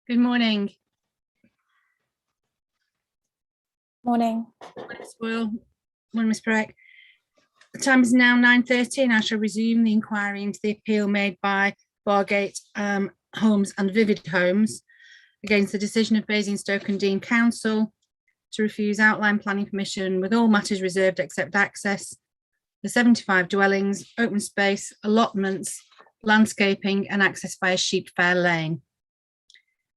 Good morning. Morning. Morning, Ms. Boyle. Morning, Ms. Breck. The time is now 9:30 and I shall resume the inquiry into the appeal made by Bargate Homes and Vivid Homes against the decision of Basingstoke and Dean Council to refuse outline planning permission with all matters reserved except access, the 75 dwellings, open space, allotments, landscaping and access via Sheepfair Lane.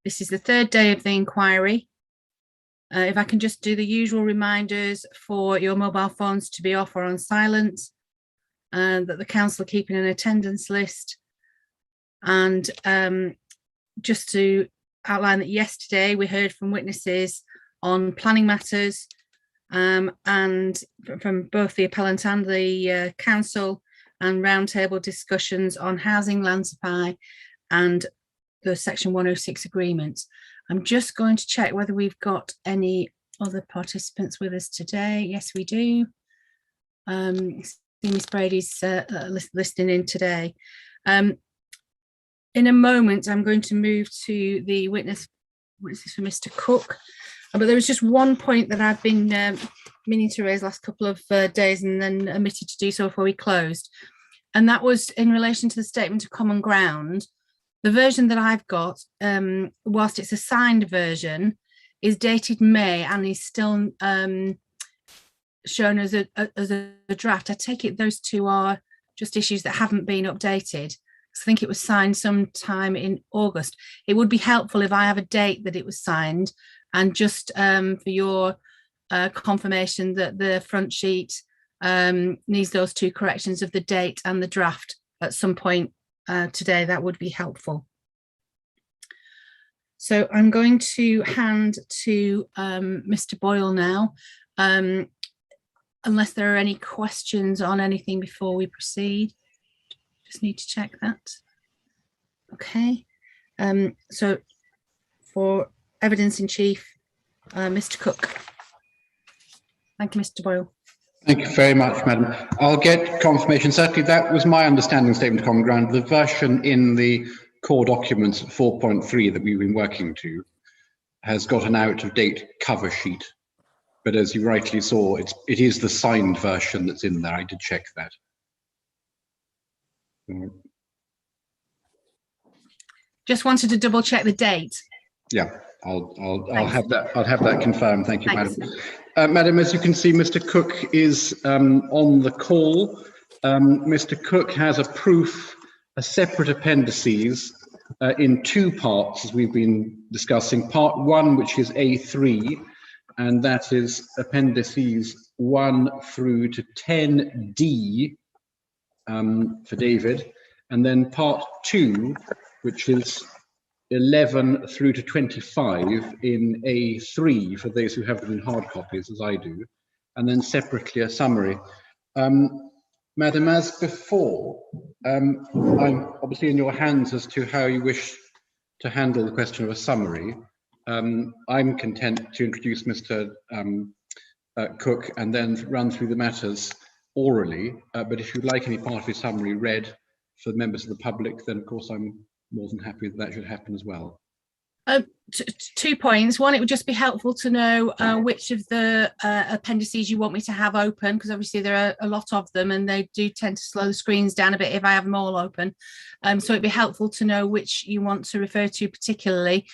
This is the third day of the inquiry. If I can just do the usual reminders for your mobile phones to be off or on silent, and that the council are keeping an attendance list. And just to outline that yesterday we heard from witnesses on planning matters and from both the appellant and the council, and roundtable discussions on housing, land supply and the Section 106 agreements. I'm just going to check whether we've got any other participants with us today. Yes, we do. Ms. Brady's listening in today. In a moment, I'm going to move to the witnesses for Mr. Cook. But there was just one point that I've been meaning to raise last couple of days and then omitted to do so before we closed. And that was in relation to the statement of common ground. The version that I've got, whilst it's a signed version, is dated May and is still shown as a draft. I take it those two are just issues that haven't been updated. I think it was signed sometime in August. It would be helpful if I have a date that it was signed, and just for your confirmation that the front sheet needs those two corrections of the date and the draft at some point today. That would be helpful. So I'm going to hand to Mr. Boyle now, unless there are any questions on anything before we proceed. Just need to check that. Okay. So for evidence in chief, Mr. Cook. Thank you, Mr. Boyle. Thank you very much, Madam. I'll get confirmation. Certainly, that was my understanding statement of common ground. The version in the core documents 4.3 that we've been working to has got an out-of-date cover sheet. But as you rightly saw, it is the signed version that's in there. I did check that. Just wanted to double check the date. Yeah, I'll have that confirmed. Thank you, Thanks. Madam. Madam, as you can see, Mr. Cook is on the call. Mr. Cook has a separate appendices in two parts, as we've been discussing. Part one, which is A3, and that is appendices 1 through to 10D for David, and then part 2, which is 11 through to 25 in A3 for those who have them in hard copies, as I do, and then separately a summary. Madam, as before, I'm obviously in your hands as to how you wish to handle the question of a summary. I'm content to introduce Mr. Cook and then run through the matters orally, but if you'd like any part of his summary read for the members of the public, then of course I'm more than happy that should happen as well. 2 points. One, it would just be helpful to know which of the appendices you want me to have open, because obviously there are a lot of them and they do tend to slow the screens down a bit if I have them all open. So it'd be helpful to know which you want to refer to particularly.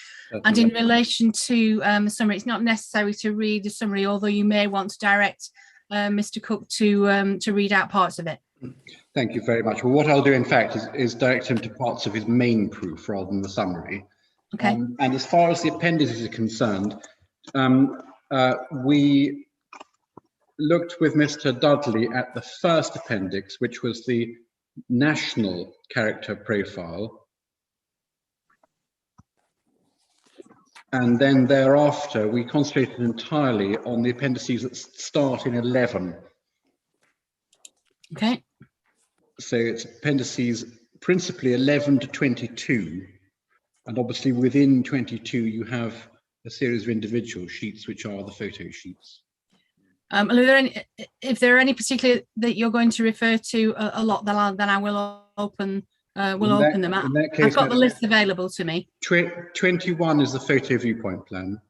And in relation to the summary, it's not necessary to read the summary, although you may want to direct Mr. Cook to read out parts of it. Thank you very much. Well, what I'll do, in fact, is direct him to parts of his main proof rather than the summary. Okay. And as far as the appendices are concerned, we looked with Mr. Dudley at the first appendix, which was the national character profile. And then thereafter, we concentrated entirely on the appendices that start in 11. Okay. So it's appendices principally 11 to 22. And obviously within 22, you have a series of individual sheets, which are the photo sheets. If there are any particular that you're going to refer to a lot, then I will open We'll open them up. In that case, I've got the list available to me. 21 is the photo viewpoint plan.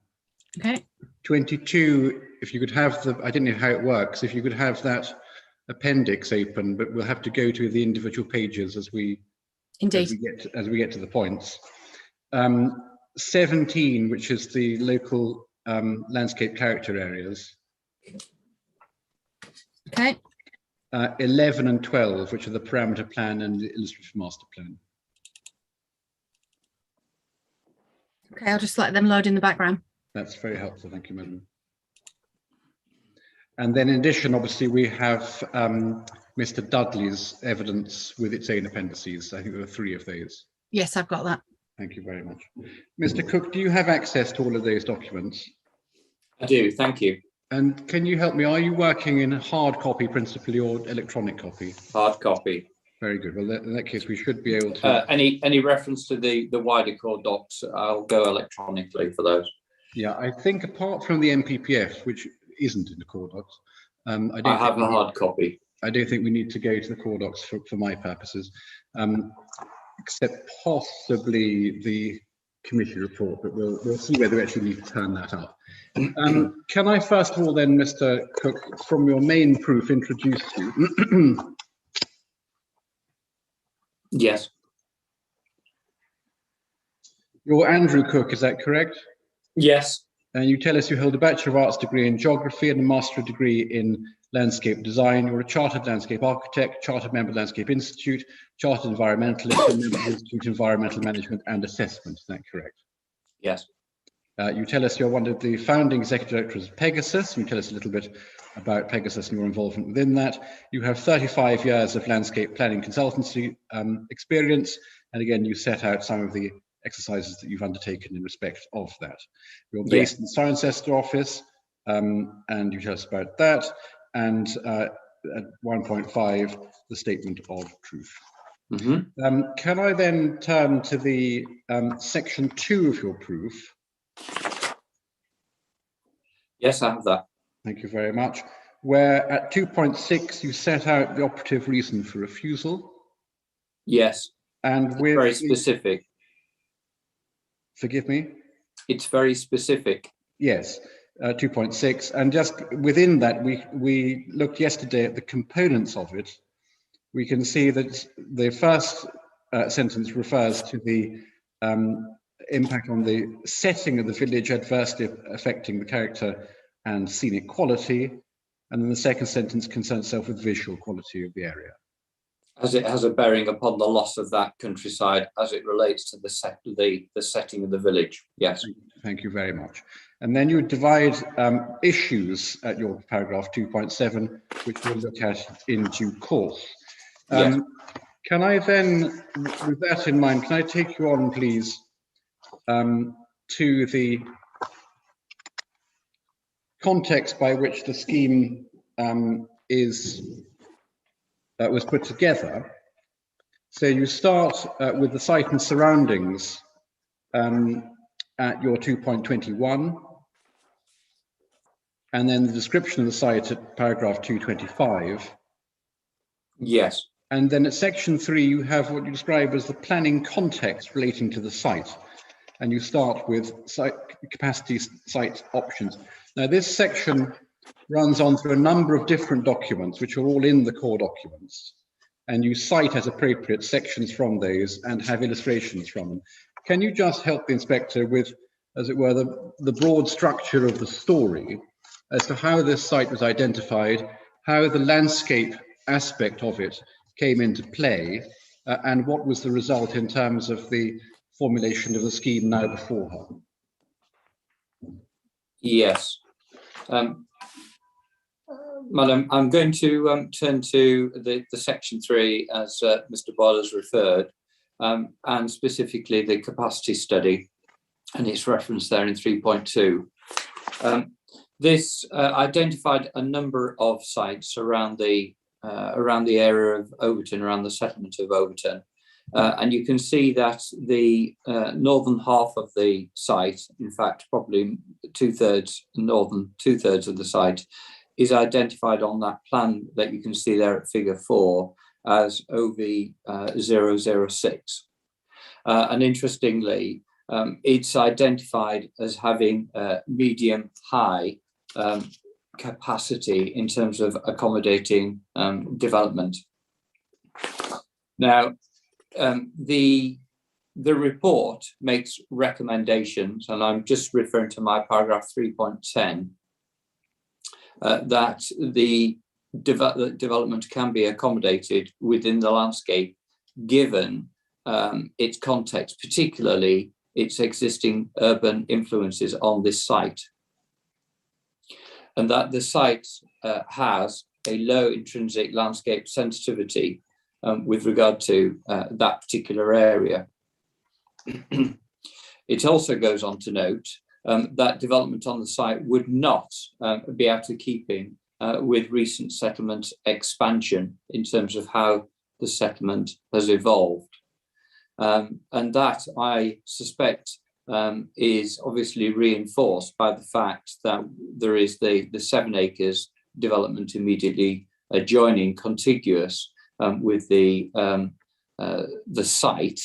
Okay. 22, if you could have the, I don't know how it works, if you could have that appendix open, but we'll have to go to the individual pages as we get to the points. 17, which is the local landscape character areas. Okay. 11 and 12, which are the parameter plan and the illustrative master plan. Okay, I'll just let them load in the background. That's very helpful, thank you, Madam. And then in addition, obviously, we have Mr. Dudley's evidence with its own appendices. I think there are 3 of those. Yes, I've got that. Thank you very much. Mr. Cook, do you have access to all of those documents? I do, thank you. And can you help me? Are you working in hard copy principally or electronic copy? Hard copy. Very good. Well, in that case, we should be able to. Any reference to the wider core docs, I'll go electronically for those. Yeah, I think apart from the MPPF, which isn't in the core docs, I have a hard copy. I don't think we need to go to the core docs for my purposes, except possibly the committee report, but we'll see whether we actually need to turn that up. Can I first of all then, Mr. Cook, from your main proof, introduce you? Yes. You're Andrew Cook, is that correct? Yes. And you tell us you hold a Bachelor of Arts degree in Geography and a Master degree in Landscape Design. You're a Chartered Landscape Architect, Chartered Member Landscape Institute, Chartered Environmentalist, and Member of the Institute of Environmental Management and Assessment. Is that correct? Yes. You tell us you're one of the founding executive directors of Pegasus. You tell us a little bit about Pegasus and your involvement within that. You have 35 years of landscape planning consultancy experience. And again, you set out some of the exercises that you've undertaken in respect of that. You're based in the Cirencester office, and you tell us about that. And at 1.5, the statement of truth. Mm-hmm. Can I then turn to the section 2 of your proof? Yes, I have that. Thank you very much. Where at 2.6, you set out the operative reason for refusal. Yes. And with very specific. Forgive me? It's very specific. Yes, 2.6. And just within that, we looked yesterday at the components of it. We can see that the first sentence refers to the impact on the setting of the village adversely affecting the character and scenic quality. And then the second sentence concerns itself with visual quality of the area. As it has a bearing upon the loss of that countryside as it relates to the setting of the village. Yes. Thank you very much. And then you divide issues at your paragraph 2.7, which we'll look at in due course. Yes. Can I then, with that in mind, can I take you on, please, to the context by which the scheme was put together. So you start with the site and surroundings at your 2.21, and then the description of the site at paragraph 225. Yes. And then at section 3, you have what you describe as the planning context relating to the site. And you start with site capacity site options. Now, this section runs on through a number of different documents, which are all in the core documents. And you cite as appropriate sections from those and have illustrations from them. Can you just help the inspector with, as it were, the broad structure of the story as to how this site was identified, how the landscape aspect of it came into play, and what was the result in terms of the formulation of the scheme now before her? Yes. Madam, I'm going to turn to the section 3 as Mr. Boyle has referred, and specifically the capacity study, and it's referenced there in 3.2. This identified a number of sites around the area of Overton, around the settlement of Overton. And you can see that the northern half of the site, in fact, probably northern two-thirds of the site, is identified on that plan that you can see there at figure 4 as OV006. And interestingly, it's identified as having medium-high capacity in terms of accommodating development. Now, the report makes recommendations, and I'm just referring to my paragraph 3.10, that the development can be accommodated within the landscape given its context, particularly its existing urban influences on this site, and that the site has a low intrinsic landscape sensitivity with regard to that particular area. It also goes on to note that development on the site would not be out of keeping with recent settlement expansion in terms of how the settlement has evolved. And that, I suspect, is obviously reinforced by the fact that there is the 7 acres development immediately adjoining, contiguous with the site,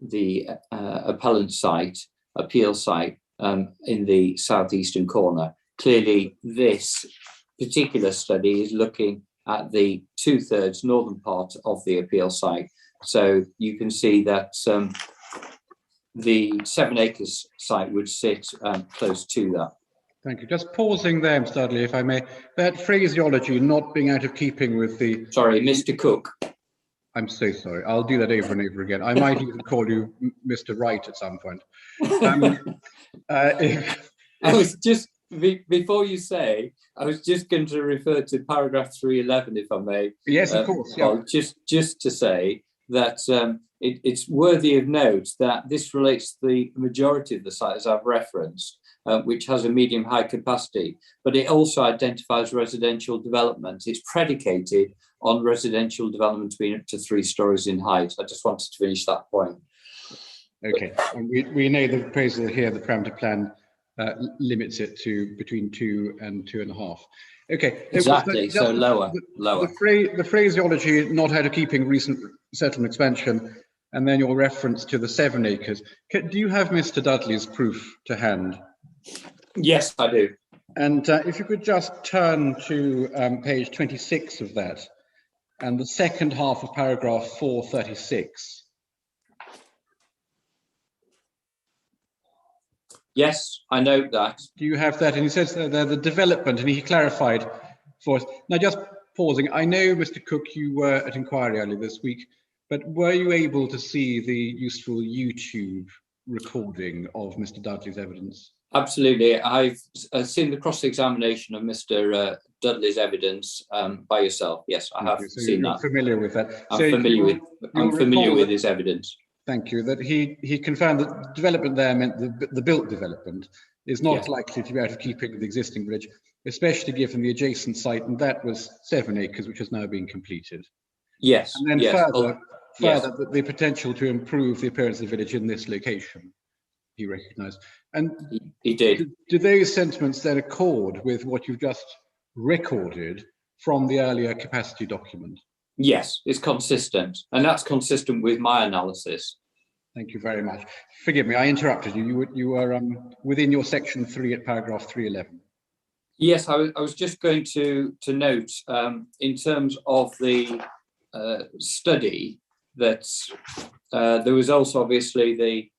the appellant site, appeal site in the southeastern corner. Clearly, this particular study is looking at the 2/3 northern part of the appeal site. So you can see that the 7 acres site would sit close to that. Thank you. Just pausing there, Mr. Dudley, if I may. That phraseology not being out of keeping with the... Sorry, Mr. Cook. I'm so sorry. I'll do that over and over again. I might even call you Mr. Wright at some point. I was just, before you say, I was just going to refer to paragraph 311, if I may. Yes, of course. Yeah. Well, just to say that it's worthy of note that this relates to the majority of the sites I've referenced, which has a medium-high capacity, but it also identifies residential development. It's predicated on residential development being up to 3 stories in height. I just wanted to finish that point. Okay, and we know the proposal here, the parameter plan, limits it to between 2 and 2.5. Okay. Exactly, so lower. The phraseology not out of keeping recent settlement expansion, and then your reference to the 7 acres. Do you have Mr. Dudley's proof to hand? Yes, I do. And if you could just turn to page 26 of that, and the second half of paragraph 436. Yes, I note that. Do you have that? And he says the development, and he clarified for us. Now, just pausing, I know, Mr. Cook, you were at inquiry earlier this week, but were you able to see the useful YouTube recording of Mr. Dudley's evidence? Absolutely. I've seen the cross-examination of Mr. Dudley's evidence by yourself. Yes, I have seen that. Familiar with that? I'm familiar with his evidence. Thank you. That he confirmed that development there meant the built development is not likely to be out of keeping with the existing village, especially given the adjacent site, and that was 7 acres, which is now being completed. Yes. And then further, the potential to improve the appearance of the village in this location, he recognised. And he did. Do those sentiments then accord with what you've just recorded from the earlier capacity document? Yes, it's consistent, and that's consistent with my analysis. Thank you very much. Forgive me, I interrupted you. You were within your section 3 at paragraph 311. Yes, I was just going to note in terms of the study that there was also obviously the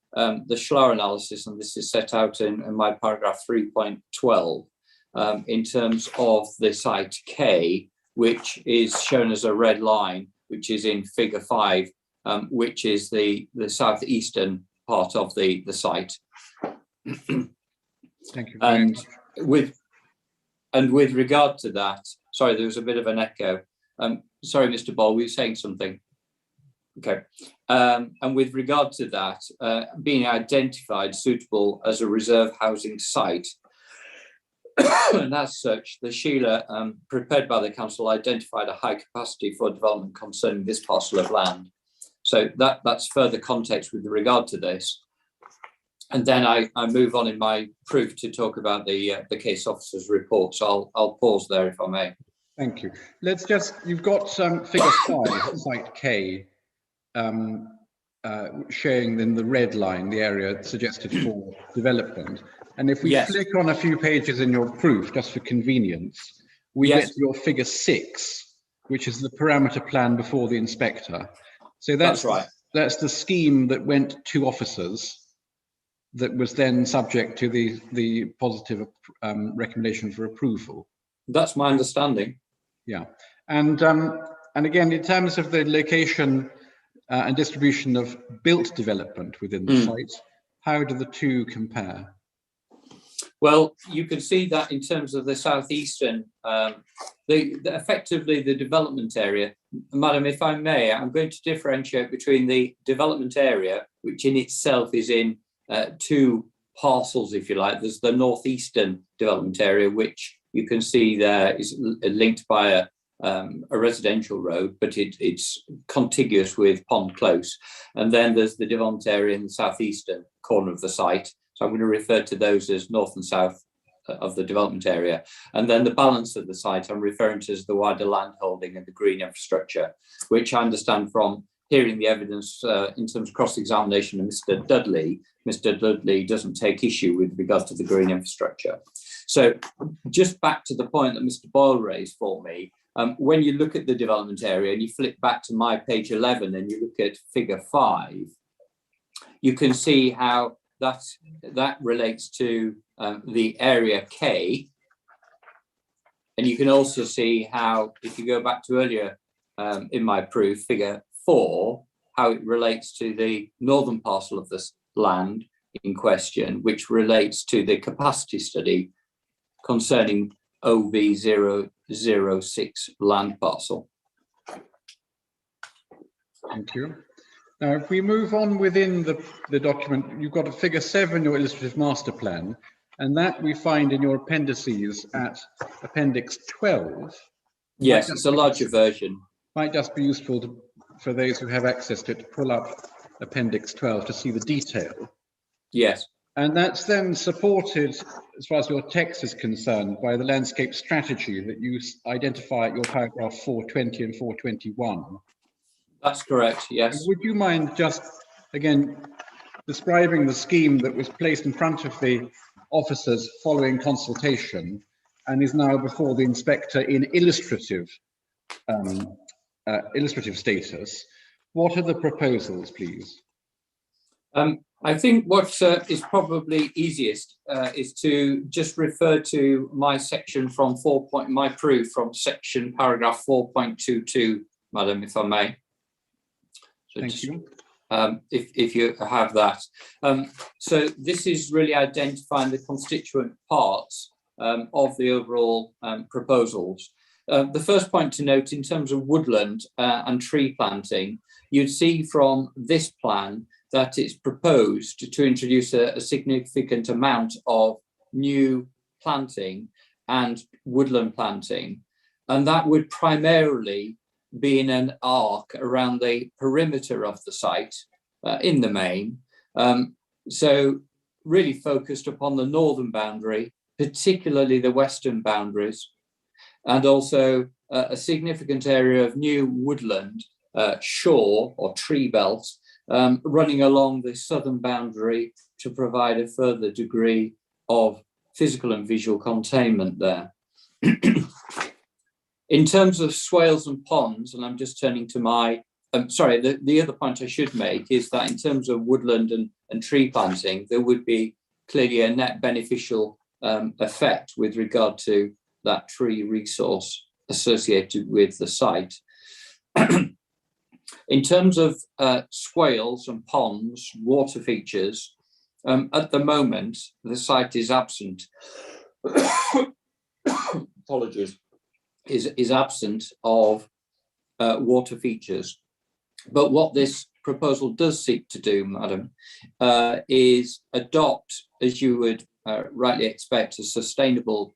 Schlar analysis, and this is set out in my paragraph 3.12 in terms of the site K, which is shown as a red line, which is in figure 5, which is the southeastern part of the site. Thank you very much. With regard to that, sorry, there was a bit of an echo. Sorry, Mr. Ball, were you saying something? Okay. And with regard to that, being identified suitable as a reserve housing site, and as such, the Sheila prepared by the council identified a high capacity for development concerning this parcel of land. So that's further context with regard to this. And then I move on in my proof to talk about the case officer's report. So I'll pause there if I may. Thank you. Let's just, you've got figure 5, site K, showing then the red line, the area suggested for development. And if we Yes. flick on a few pages in your proof, just for convenience, we Yes. get to your figure 6, which is the parameter plan before the inspector. So That's right. That's the scheme that went to officers that was then subject to the positive recommendation for approval. That's my understanding. Yeah, and again, in terms of the location and distribution of built development within the site, how do the two compare? Well, you can see that in terms of the southeastern, effectively the development area. Madam, if I may, I'm going to differentiate between the development area, which in itself is in two parcels, if you like. There's the northeastern development area, which you can see there is linked by a residential road, but it's contiguous with Pond Close. And then there's the development area in the southeastern corner of the site. So I'm going to refer to those as north and south of the development area. And then the balance of the site I'm referring to as the wider land holding and the green infrastructure, which I understand from hearing the evidence in terms of cross-examination of Mr. Dudley doesn't take issue with regards to the green infrastructure. So just back to the point that Mr. Boyle raised for me, when you look at the development area and you flip back to my page 11 and you look at figure 5, you can see how that relates to the area K. And you can also see how, if you go back to earlier in my proof, figure 4, how it relates to the northern parcel of this land in question, which relates to the capacity study concerning OV006 land parcel. Thank you. Now, if we move on within the document, you've got a figure 7, your illustrative master plan, and that we find in your appendices at appendix 12. Yes, it's a larger version. Might just be useful for those who have access to it to pull up appendix 12 to see the detail. Yes. And that's then supported, as far as your text is concerned, by the landscape strategy that you identify at your paragraph 420 and 421. That's correct, yes. And would you mind just, again, describing the scheme that was placed in front of the officers following consultation and is now before the inspector in illustrative status? What are the proposals, please? I think what is probably easiest is to just refer to my section from my proof from section paragraph 4.22, Madam, if I may. So Thank you. If you have that. So this is really identifying the constituent parts of the overall proposals. The first point to note in terms of woodland and tree planting, you'd see from this plan that it's proposed to introduce a significant amount of new planting and woodland planting. And that would primarily be in an arc around the perimeter of the site in the main. So really focused upon the northern boundary, particularly the western boundaries, and also a significant area of new woodland, shore or tree belts, running along the southern boundary to provide a further degree of physical and visual containment there. In terms of swales and ponds, and I'm just turning to my, the other point I should make is that in terms of woodland and tree planting, there would be clearly a net beneficial effect with regard to that tree resource associated with the site. In terms of swales and ponds, water features, at the moment, the site is absent. Apologies. Is absent of water features. But what this proposal does seek to do, Madam, is adopt, as you would rightly expect, a sustainable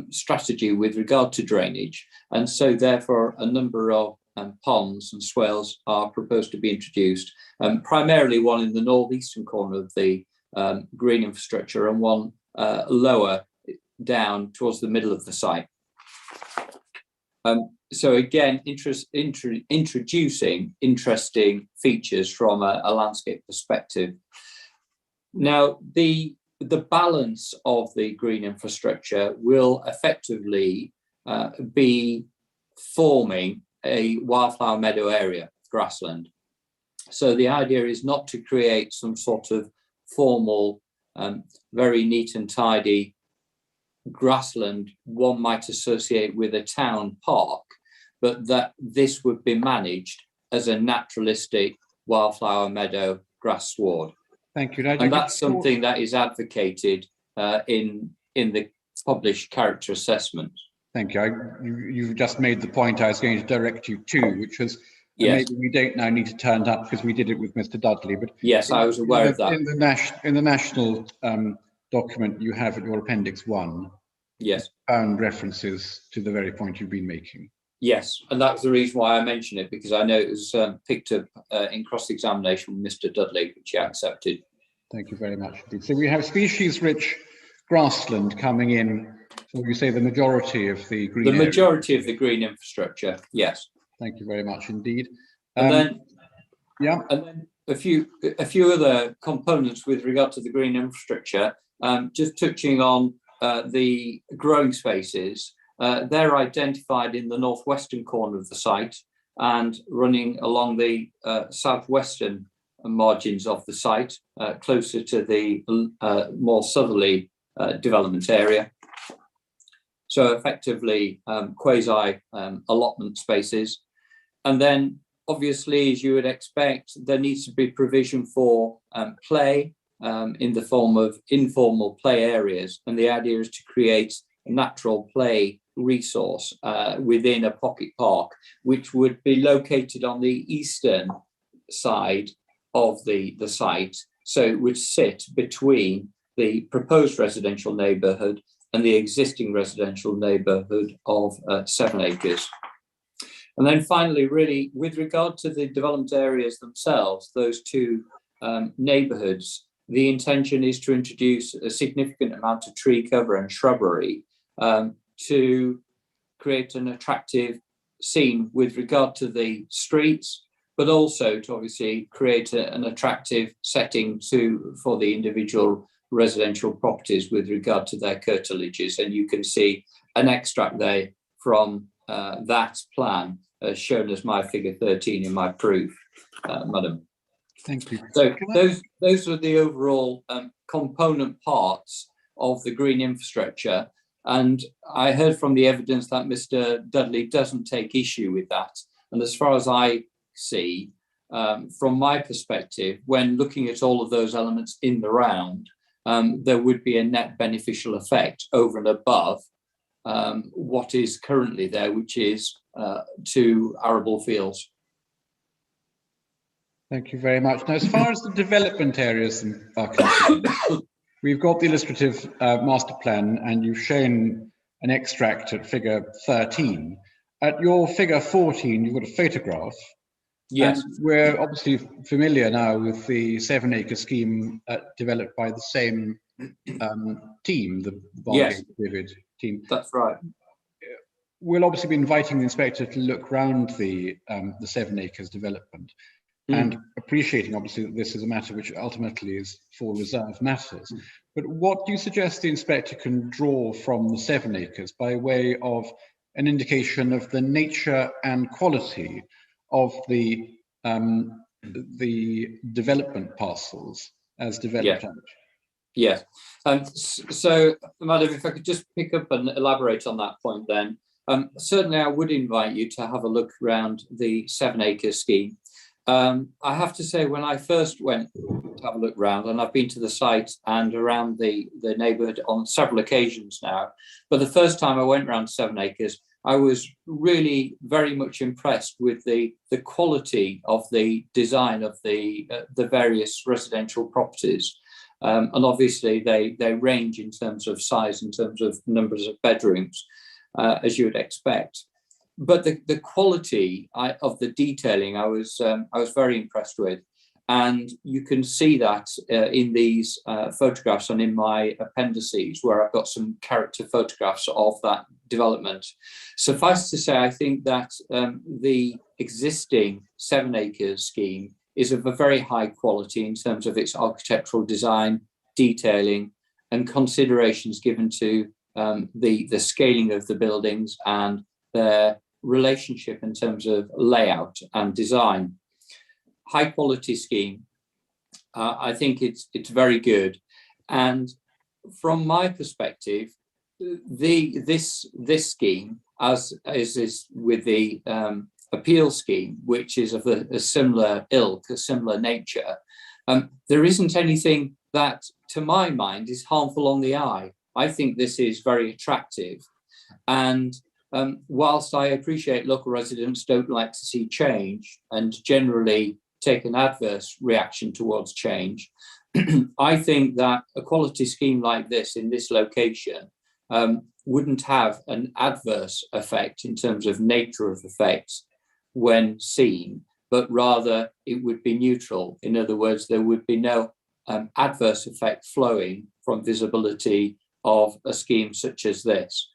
strategy with regard to drainage. And so therefore a number of ponds and swales are proposed to be introduced, primarily one in the northeastern corner of the green infrastructure and one lower down towards the middle of the site. So again, introducing interesting features from a landscape perspective. Now, the balance of the green infrastructure will effectively be forming a wildflower meadow area, grassland. So the idea is not to create some sort of formal, very neat and tidy grassland one might associate with a town park, but that this would be managed as a naturalistic wildflower meadow grass sward. Thank you. And that's something that is advocated in the published character assessment. Thank you. You've just made the point I was going to direct you to, which was yes. Maybe we don't now need to turn up because we did it with Mr. Dudley. But yes, I was aware of that. In the national document you have at your Appendix 1, yes, found references to the very point you've been making. Yes, and that's the reason why I mentioned it, because I know it was picked up in cross-examination with Mr. Dudley, which he accepted. Thank you very much indeed. So we have species-rich grassland coming in. So you say the majority of the green. The majority of the green infrastructure, yes. Thank you very much indeed. And then, yeah, and then a few other components with regard to the green infrastructure. Just touching on the growing spaces. They're identified in the northwestern corner of the site and running along the southwestern margins of the site, closer to the more southerly development area. So effectively quasi allotment spaces. And then obviously, as you would expect, there needs to be provision for play in the form of informal play areas. And the idea is to create a natural play resource within a pocket park, which would be located on the eastern side of the site. So it would sit between the proposed residential neighbourhood and the existing residential neighbourhood of 7 acres. And then finally, really, with regard to the development areas themselves, those two neighbourhoods, the intention is to introduce a significant amount of tree cover and shrubbery to create an attractive scene with regard to the streets, but also to obviously create an attractive setting for the individual residential properties with regard to their curtilages. And you can see an extract there from that plan, shown as my figure 13 in my proof, Madam. Thank you. So those are the overall component parts of the green infrastructure. And I heard from the evidence that Mr. Dudley doesn't take issue with that. And as far as I see, from my perspective, when looking at all of those elements in the round, there would be a net beneficial effect over and above what is currently there, which is 2 arable fields. Thank you very much. Now, as far as the development areas are concerned, we've got the illustrative master plan, and you've shown an extract at figure 13. At your figure 14, you've got a photograph. Yes. And we're obviously familiar now with the 7 acre scheme developed by the same team, the Vivid team. That's right. We'll obviously be inviting the inspector to look round the 7 acres development and appreciating obviously that this is a matter which ultimately is for reserve matters. But what do you suggest the inspector can draw from the 7 acres by way of an indication of the nature and quality of the development parcels as developed out? Yes. So, Madam, if I could just pick up and elaborate on that point then. Certainly I would invite you to have a look around the 7 acre scheme. I have to say, when I first went to have a look around, and I've been to the site and around the neighbourhood on several occasions now, but the first time I went around 7 acres, I was really very much impressed with the quality of the design of the various residential properties. And obviously they range in terms of size, in terms of numbers of bedrooms, as you would expect. But the quality of the detailing, I was very impressed with. And you can see that in these photographs and in my appendices, where I've got some character photographs of that development. Suffice to say, I think that the existing 7 acres scheme is of a very high quality in terms of its architectural design, detailing, and considerations given to the scaling of the buildings and their relationship in terms of layout and design. High quality scheme. I think it's very good. And from my perspective, this scheme, as is with the appeal scheme, which is of a similar ilk, a similar nature, there isn't anything that, to my mind, is harmful on the eye. I think this is very attractive. And whilst I appreciate local residents don't like to see change and generally take an adverse reaction towards change, I think that a quality scheme like this in this location wouldn't have an adverse effect in terms of nature of effects when seen, but rather it would be neutral. In other words, there would be no adverse effect flowing from visibility of a scheme such as this.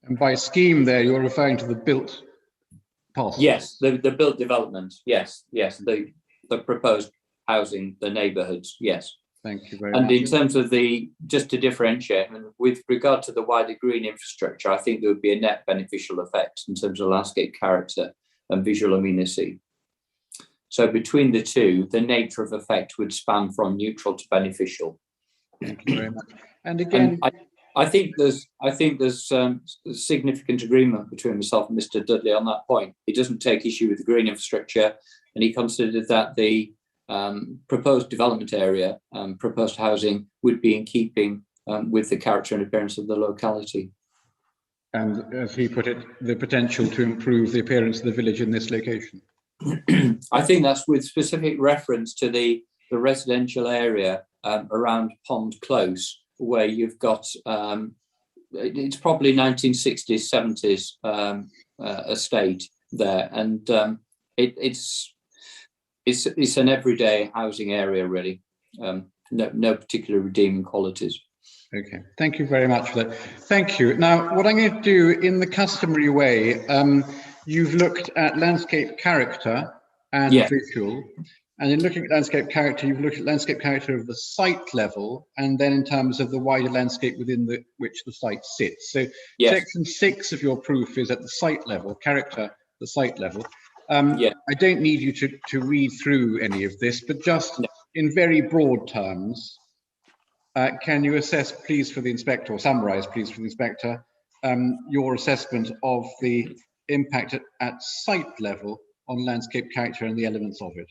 And by scheme there, you're referring to the built parcel? Yes, the built development, yes, the proposed housing, the neighbourhoods, yes. Thank you very and much. And in terms of just to differentiate, with regard to the wider green infrastructure, I think there would be a net beneficial effect in terms of landscape character and visual amenity. So between the two, the nature of effect would span from neutral to beneficial. Thank you very much. And again, I think there's significant agreement between myself and Mr. Dudley on that point. He doesn't take issue with the green infrastructure, and he considered that the proposed development area, proposed housing, would be in keeping with the character and appearance of the locality. And as he put it, the potential to improve the appearance of the village in this location. I think that's with specific reference to the residential area around Pond Close, where you've got, it's probably 1960s, 70s estate there. And it's an everyday housing area, really. No particular redeeming qualities. Okay, thank you very much for that. Thank you. Now, what I'm going to do in the customary way, you've looked at landscape character and visual, and in looking at landscape character, you've looked at landscape character of the site level, and then in terms of the wider landscape within which the site sits. So section 6 of your proof is at the site level, character, the site level. I don't need you to read through any of this, but just in very broad terms, can you assess, please, for the inspector, or summarise, please, for the inspector, your assessment of the impact at site level on landscape character and the elements of it?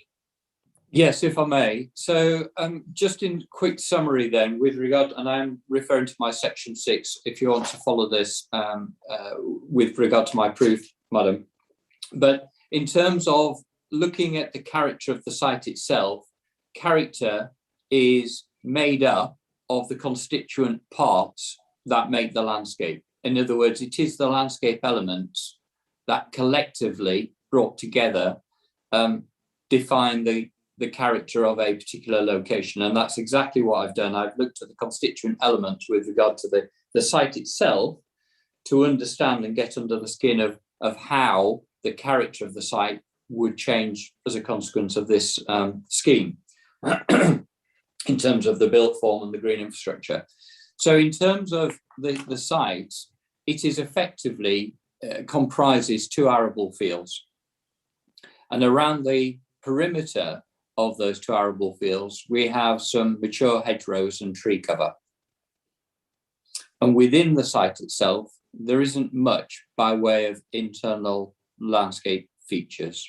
Yes, if I may. So just in quick summary then, with regard, and I'm referring to my section 6, if you want to follow this with regard to my proof, madam. But in terms of looking at the character of the site itself, character is made up of the constituent parts that make the landscape. In other words, it is the landscape elements that collectively brought together define the character of a particular location. And that's exactly what I've done. I've looked at the constituent elements with regard to the site itself to understand and get under the skin of how the character of the site would change as a consequence of this scheme in terms of the built form and the green infrastructure. So in terms of the site, it is effectively comprises 2 arable fields. And around the perimeter of those 2 arable fields, we have some mature hedgerows and tree cover. And within the site itself, there isn't much by way of internal landscape features,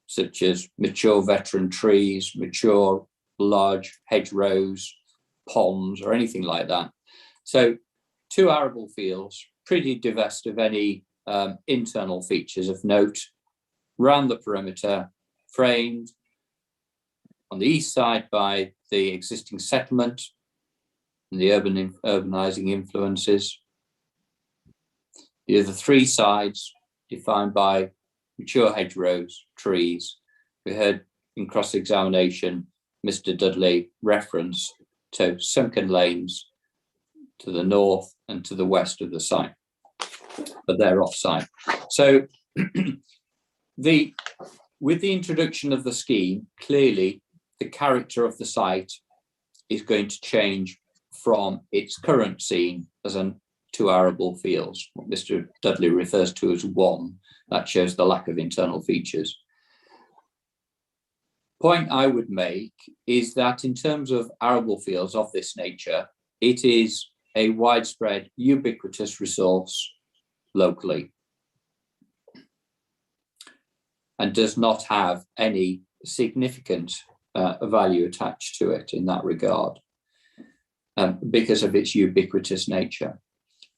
such as mature veteran trees, mature large hedgerows, ponds, or anything like that. So 2 arable fields, pretty divested of any internal features of note, round the perimeter, framed on the east side by the existing settlement and the urbanizing influences. The other 3 sides defined by mature hedgerows, trees. We heard in cross-examination Mr. Dudley referenced to sunken lanes to the north and to the west of the site, but they're off-site. So with the introduction of the scheme, clearly the character of the site is going to change from its current scene as two arable fields, what Mr. Dudley refers to as one. That shows the lack of internal features. Point I would make is that in terms of arable fields of this nature, it is a widespread, ubiquitous resource locally and does not have any significant value attached to it in that regard because of its ubiquitous nature.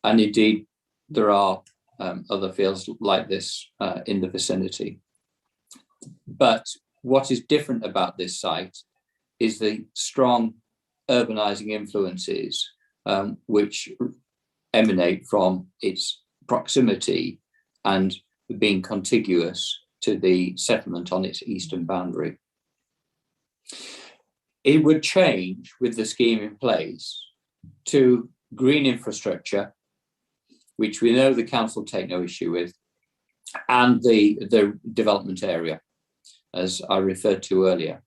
And indeed, there are other fields like this in the vicinity. But what is different about this site is the strong urbanizing influences which emanate from its proximity and being contiguous to the settlement on its eastern boundary. It would change with the scheme in place to green infrastructure, which we know the council take no issue with, and the development area, as I referred to earlier.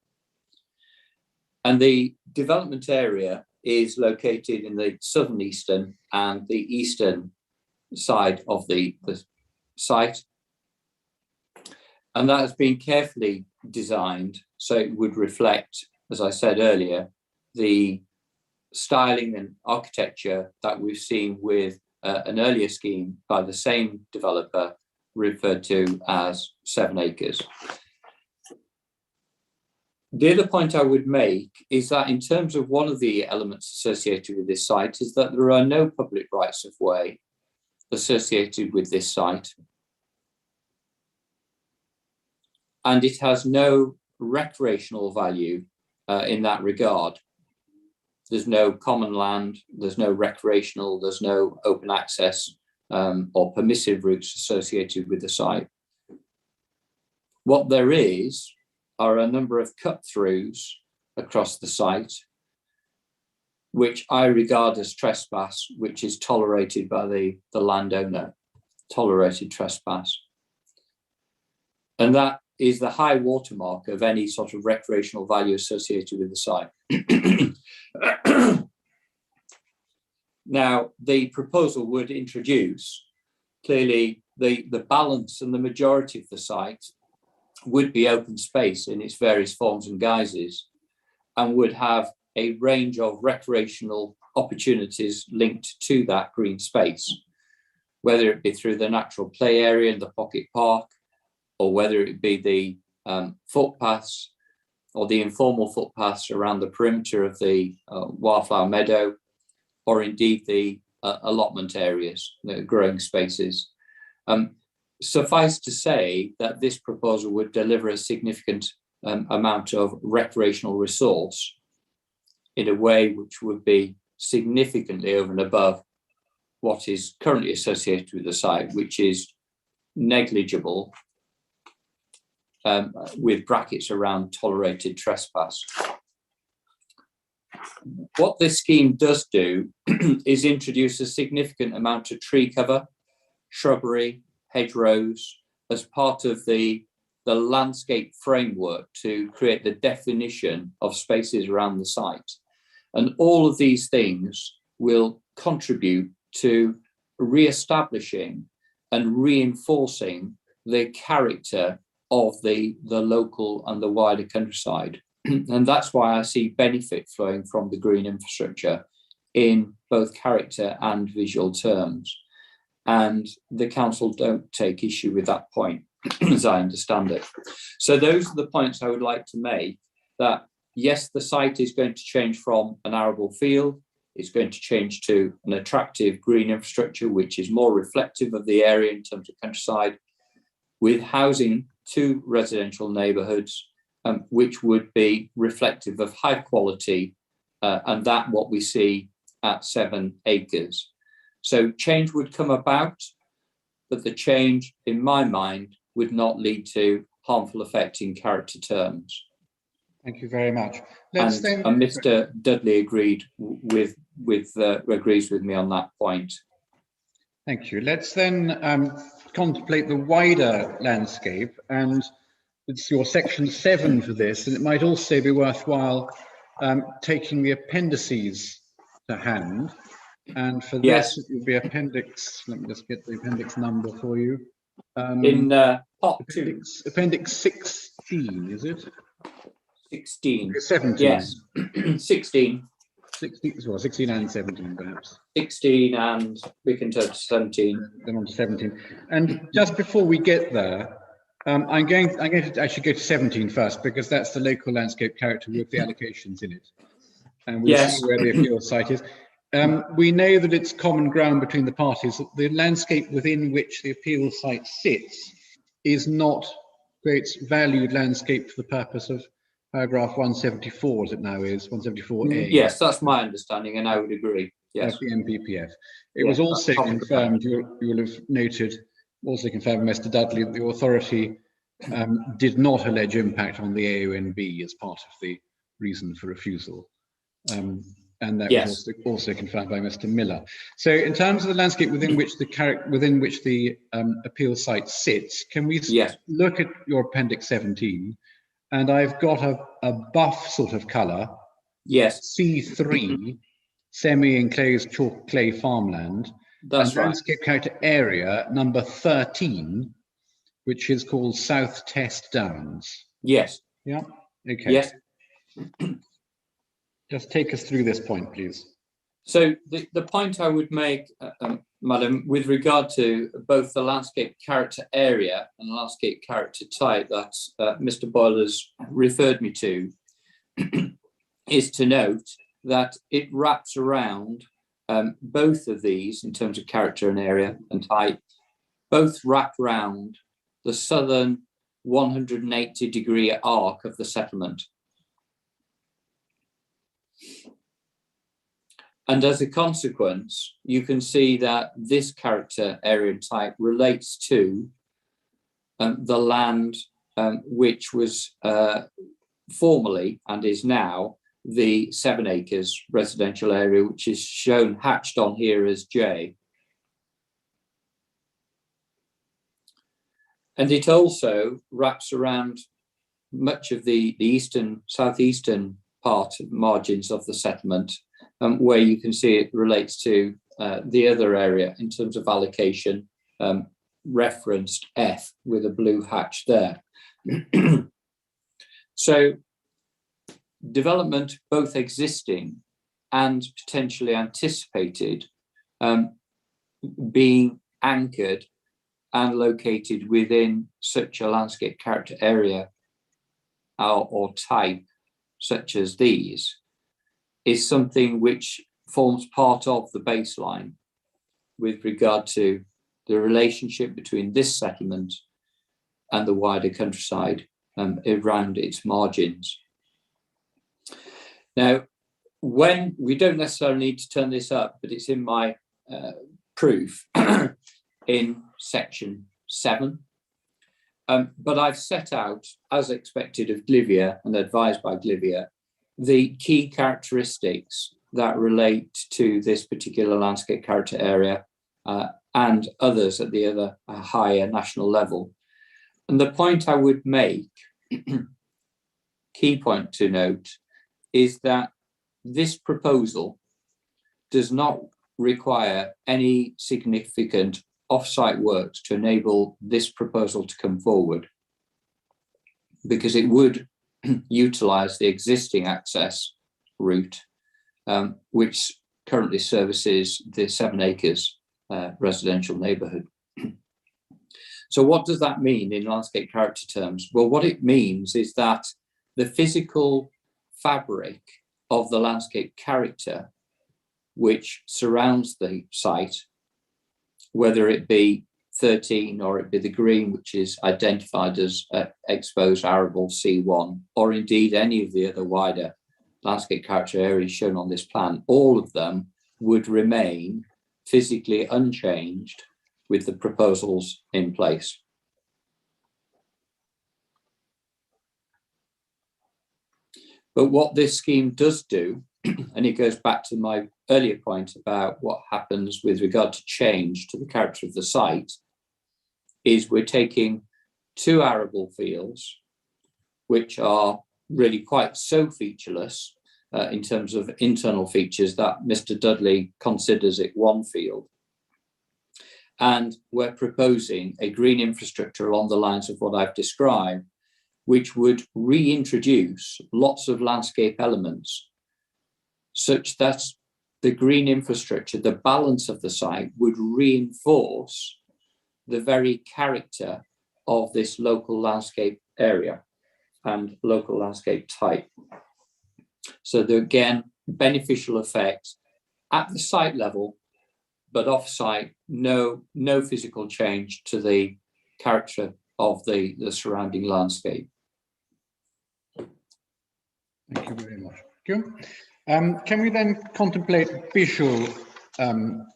And the development area is located in the southern eastern and the eastern side of the site. And that has been carefully designed so it would reflect, as I said earlier, the styling and architecture that we've seen with an earlier scheme by the same developer referred to as 7 acres. The other point I would make is that in terms of one of the elements associated with this site is that there are no public rights of way associated with this site. And it has no recreational value in that regard. There's no common land, there's no recreational, there's no open access or permissive routes associated with the site. What there is are a number of cut-throughs across the site, which I regard as trespass, which is tolerated by the landowner, tolerated trespass. And that is the high watermark of any sort of recreational value associated with the site. Now, the proposal would introduce, clearly, the balance and the majority of the site would be open space in its various forms and guises, and would have a range of recreational opportunities linked to that green space, whether it be through the natural play area in the pocket park, or whether it be the footpaths or the informal footpaths around the perimeter of the wildflower meadow, or indeed the allotment areas, the growing spaces. Suffice to say that this proposal would deliver a significant amount of recreational resource in a way which would be significantly over and above what is currently associated with the site, which is negligible, with brackets around tolerated trespass. What this scheme does do is introduce a significant amount of tree cover, shrubbery, hedgerows as part of the landscape framework to create the definition of spaces around the site. And all of these things will contribute to re-establishing and reinforcing the character of the local and the wider countryside. And that's why I see benefit flowing from the green infrastructure in both character and visual terms. And the council don't take issue with that point, as I understand it. So those are the points I would like to make, that yes, the site is going to change from an arable field, it's going to change to an attractive green infrastructure, which is more reflective of the area in terms of countryside, with housing to residential neighbourhoods, which would be reflective of high quality, and that what we see at 7 acres. So change would come about, but the change, in my mind, would not lead to harmful effect in character terms. Thank you very much. Let's And then. Mr. Dudley agreed agrees with me on that point. Thank you. Let's then contemplate the wider landscape, and it's your section 7 for this, and it might also be worthwhile taking the appendices to hand. And for Yes. this, it would be appendix. Let me just get the appendix number for you. In part 2. Appendix 16, is it? 16. 17. Yes. 16. 16, well, 16 and 17, perhaps. 16, and we can turn to 17. Then on to 17. And just before we get there, I'm going to actually go to 17 first, because that's the local landscape character with the allocations in it. And we'll Yes. see where the appeal site is. We know that it's common ground between the parties that the landscape within which the appeal site sits is not great valued landscape for the purpose of paragraph 174, as it now is, 174A. Yes, that's my understanding, and I would agree. Yes. Of the MPPF. It Yes, was also that's common confirmed, you will have noted, also confirmed by Mr. Dudley, that the authority did not allege impact on the AONB as part of the reason for refusal. And that Yes. was also confirmed by Mr. Miller. So in terms of the landscape within which the appeal site sits, can we Yes. look at your appendix 17? And I've got a buff sort of colour, Yes, C3, semi-enclosed chalk clay farmland, that's and right. landscape character area number 13, which is called South Test Downs. Yes. Yeah, okay. Yes. Just take us through this point, please. So the point I would make, Madam, with regard to both the landscape character area and landscape character type that Mr. Boyler's referred me to, is to note that it wraps around both of these in terms of character and area and type, both wrap around the southern 180-degree arc of the settlement. And as a consequence, you can see that this character area type relates to the land which was formerly and is now the 7 acres residential area, which is shown hatched on here as J. And it also wraps around much of the southeastern part of margins of the settlement, where you can see it relates to the other area in terms of allocation, referenced F with a blue hatch there. So development, both existing and potentially anticipated, being anchored and located within such a landscape character area or type such as these, is something which forms part of the baseline with regard to the relationship between this settlement and the wider countryside around its margins. Now, when we don't necessarily need to turn this up, but it's in my proof in section 7. But I've set out, as expected of Glivia and advised by Glivia, the key characteristics that relate to this particular landscape character area and others at the other higher national level. And the point I would make, key point to note, is that this proposal does not require any significant off-site works to enable this proposal to come forward, because it would utilise the existing access route, which currently services the 7 acres residential neighbourhood. So what does that mean in landscape character terms? Well, what it means is that the physical fabric of the landscape character which surrounds the site, whether it be 13 or it be the green, which is identified as exposed arable C1, or indeed any of the other wider landscape character areas shown on this plan, all of them would remain physically unchanged with the proposals in place. But what this scheme does do, and it goes back to my earlier point about what happens with regard to change to the character of the site, is we're taking 2 arable fields, which are really quite so featureless in terms of internal features that Mr. Dudley considers it one field. And we're proposing a green infrastructure along the lines of what I've described, which would reintroduce lots of landscape elements such that the green infrastructure, the balance of the site, would reinforce the very character of this local landscape area and local landscape type. So there, again, beneficial effects at the site level, but off-site, no physical change to the character of the surrounding landscape. Thank you very much. Thank you. Can we then contemplate visual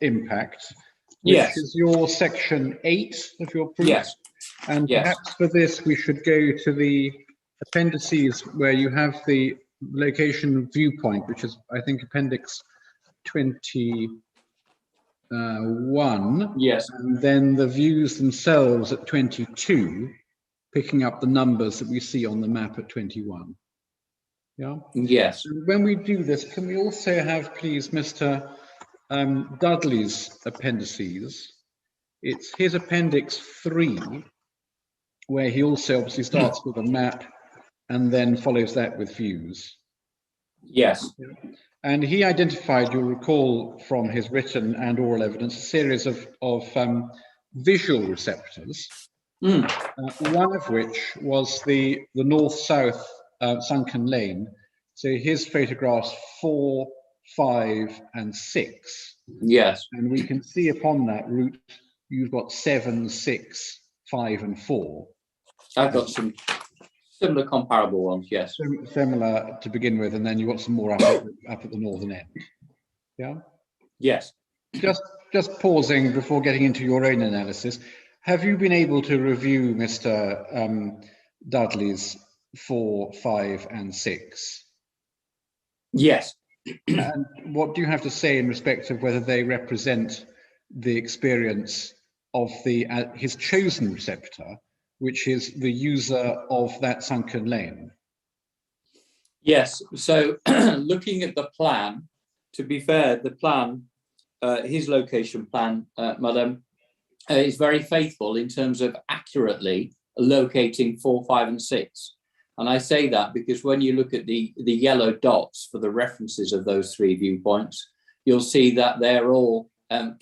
impact, which Yes. is your section 8 of your proof? Yes. And Yes. perhaps for this, we should go to the appendices where you have the location viewpoint, which is, I think, appendix 21. Yes. And then the views themselves at 22, picking up the numbers that we see on the map at 21. Yeah. Yes. And when we do this, can we also have, please, Mr. Dudley's appendices? It's his appendix 3, where he also obviously starts with a map and then follows that with views. Yes. And he identified, you'll recall from his written and oral evidence, a series of visual receptors, one of which was the north-south sunken lane. So his photographs 4, 5, and 6. Yes. And we can see upon that route, you've got 7, 6, 5, and 4. I've got some similar comparable ones, yes. Similar to begin with, and then you've got some more up at the northern end. Yeah? Yes. Just pausing before getting into your own analysis, have you been able to review Mr. Dudley's 4, 5, and 6? Yes. And what do you have to say in respect of whether they represent the experience of his chosen receptor, which is the user of that sunken lane? Yes. So looking at the plan, to be fair, the plan, his location plan, madam, is very faithful in terms of accurately locating 4, 5, and 6. And I say that because when you look at the yellow dots for the references of those 3 viewpoints, you'll see that they're all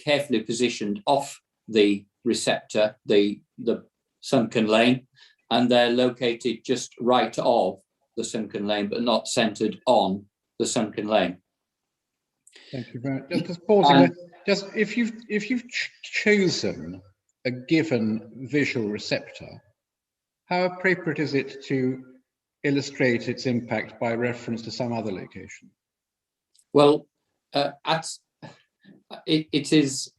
carefully positioned off the receptor, the sunken lane, and they're located just right of the sunken lane, but not centered on the sunken lane. Thank you very much. Just pausing. Just if you've chosen a given visual receptor, how appropriate is it to illustrate its impact by reference to some other location? Well, it is.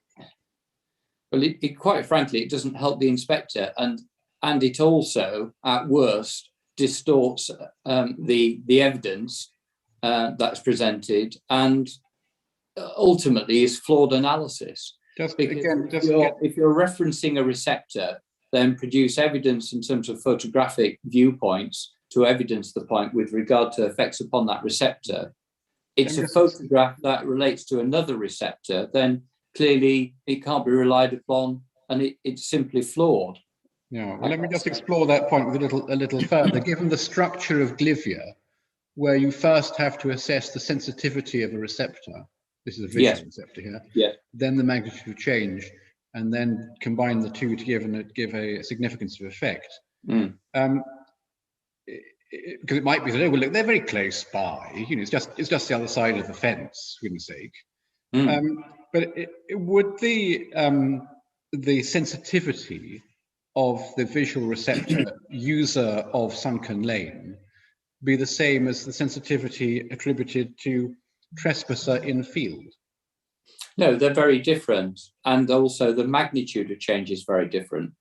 Well, quite frankly, it doesn't help the inspector, and it also, at worst, distorts the evidence that's presented, and ultimately is flawed analysis. If you're referencing a receptor, then produce evidence in terms of photographic viewpoints to evidence the point with regard to effects upon that receptor. It's a photograph that relates to another receptor, then clearly it can't be relied upon, and it's simply flawed. Yeah, well, let me just explore that point with a little further. Given the structure of glyphia, where you first have to assess the sensitivity of a receptor, this is a visual receptor here, then the magnitude of change, and then combine the two to give a significance of effect. Because it might be that, oh, well, look, they're very close by. You know, it's just the other side of the fence, for goodness sake. But would the sensitivity of the visual receptor user of sunken lane be the same as the sensitivity attributed to trespasser in field? No, they're very different, and also the magnitude of change is very different.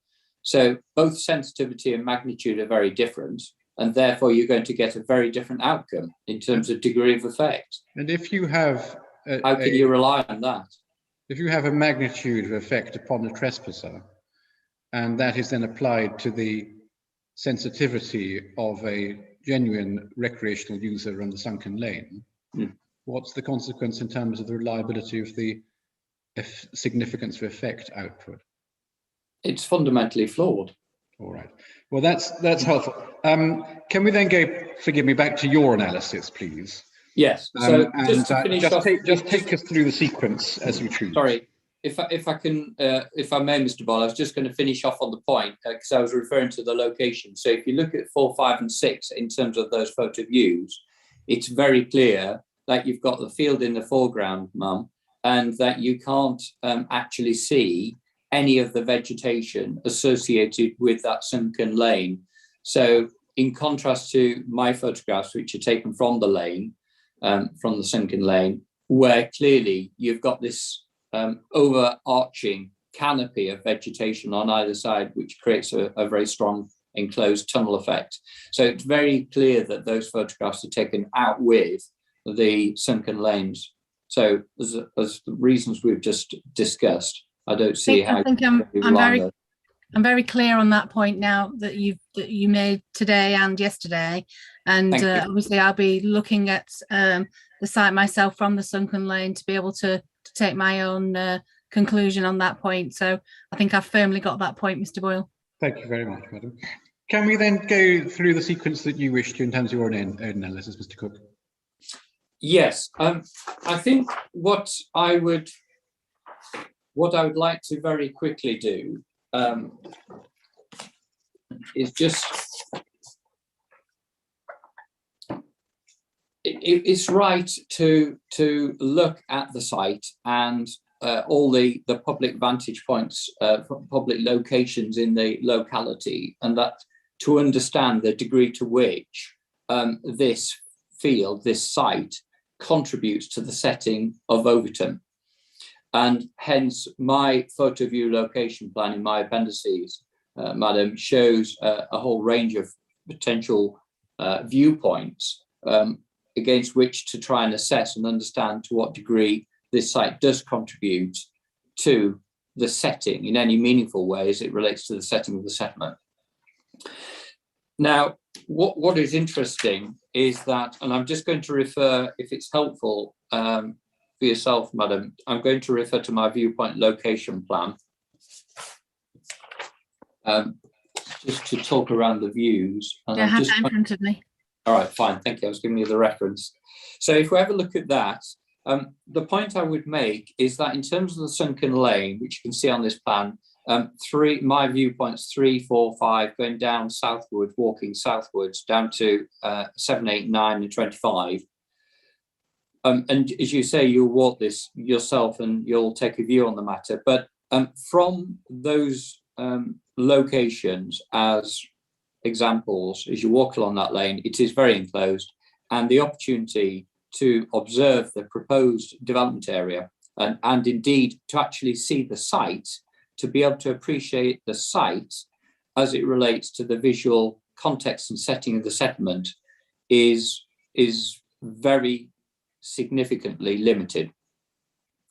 So both sensitivity and magnitude are very different. and therefore you're going to get a very different outcome in terms of degree of effect. And if you have How can you rely on that? if you have a magnitude of effect upon a trespasser, and that is then applied to the sensitivity of a genuine recreational user on the sunken lane, what's the consequence in terms of the reliability of the significance of effect output? It's fundamentally flawed. All right. Well, that's helpful. Can we then go, forgive me, back to your analysis, please? Yes. So just to finish off, just take us through the sequence as you choose. Sorry, if I can, if I may, Mr. Ball, I was just going to finish off on the point because I was referring to the location. So if you look at 4, 5, and 6 in terms of those photo views, it's very clear that you've got the field in the foreground, Mum, and that you can't actually see any of the vegetation associated with that sunken lane. So in contrast to my photographs, which are taken from the lane, from the sunken lane, where clearly you've got this overarching canopy of vegetation on either side, which creates a very strong enclosed tunnel effect. So it's very clear that those photographs are taken out with the sunken lanes. So as the reasons we've just discussed, I don't see how. I think I'm very clear on that point now that you made today and yesterday, and obviously I'll be looking at the site myself from the sunken lane to be able to take my own conclusion on that point. So I think I've firmly got that point, Mr. Boyle. Thank you very much, madam. Can we then go through the sequence that you wish to in terms of your own analysis, Mr. Cook? Yes, I think what I would like to very quickly do is just, it's right to look at the site and all the public vantage points, public locations in the locality, and that to understand the degree to which this field, this site, contributes to the setting of Overton. And hence my photo view location plan in my appendices, madam, shows a whole range of potential viewpoints against which to try and assess and understand to what degree this site does contribute to the setting in any meaningful way as it relates to the setting of the settlement. Now, what is interesting is that, and I'm just going to refer, if it's helpful for yourself, madam, I'm going to refer to my viewpoint location plan just to talk around the views. And I have that in front of me. All right, fine, thank you. I was giving you the reference. So if we have a look at that, the point I would make is that in terms of the sunken lane, which you can see on this plan, my viewpoints 3, 4, 5 going down southwards, walking southwards down to 7, 8, 9 and 25. And as you say, you'll walk this yourself and you'll take a view on the matter. But from those locations as examples, as you walk along that lane, it is very enclosed, and the opportunity to observe the proposed development area and indeed to actually see the site, to be able to appreciate the site as it relates to the visual context and setting of the settlement is very significantly limited,